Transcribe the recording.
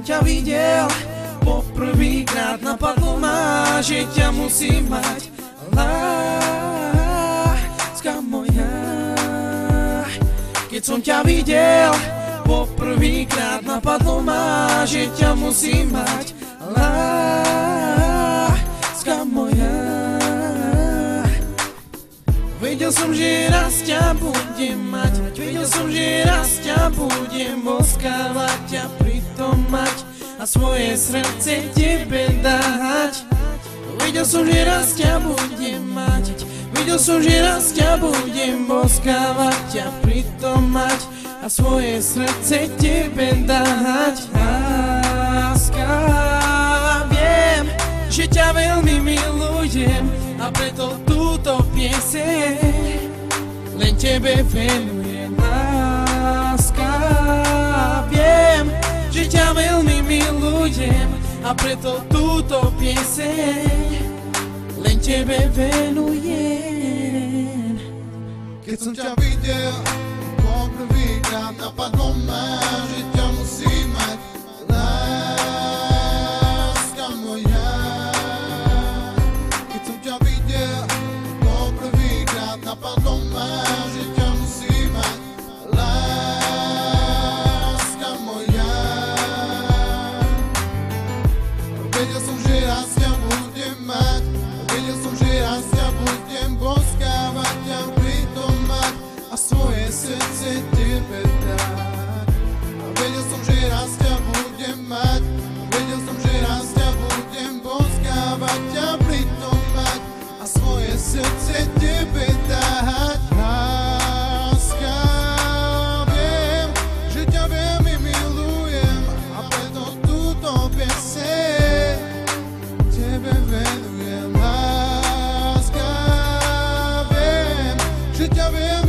ťa videl, poprvýkrát napadlo ma, že ťa musím mať. Láska moja. Keď som ťa videl, poprvýkrát napadlo ma, že ťa musím mať. Láska moja. Vedel som, že raz ťa budem mať, vedel som, že raz ťa budem boskávať, ťa pritom mať a svoje srdce tebe dať. Vedel som, že raz ťa budem mať, vedel som, že raz ťa budem boskávať, ťa pritom mať a svoje srdce tebe dať. Láska, viem, že ťa veľmi milujem a preto túto pieseň len tebe venujem. Láska, viem, že ťa veľmi milujem a preto túto pieseň len tebe venujem. Keď som ťa videl, poprvýkrát napadlo ma, že ťa musím mať. Láska moja. Keď som ťa videl, poprvýkrát napadlo ma, že ťa musím mať. Láska moja. Vedel som, že raz ťa budem mať, vedel som, že raz ťa budem boskávať, ťa pritom mať a svoje srdce tebe dať. Vedel som, že raz ťa budem mať, vedel som, že raz ťa budem boskávať, ťa pritom mať a svoje srdce tebe dať. Láska, viem, že ťa veľmi milujem a preto túto pieseň tebe venujem. Láska, viem, že ťa veľmi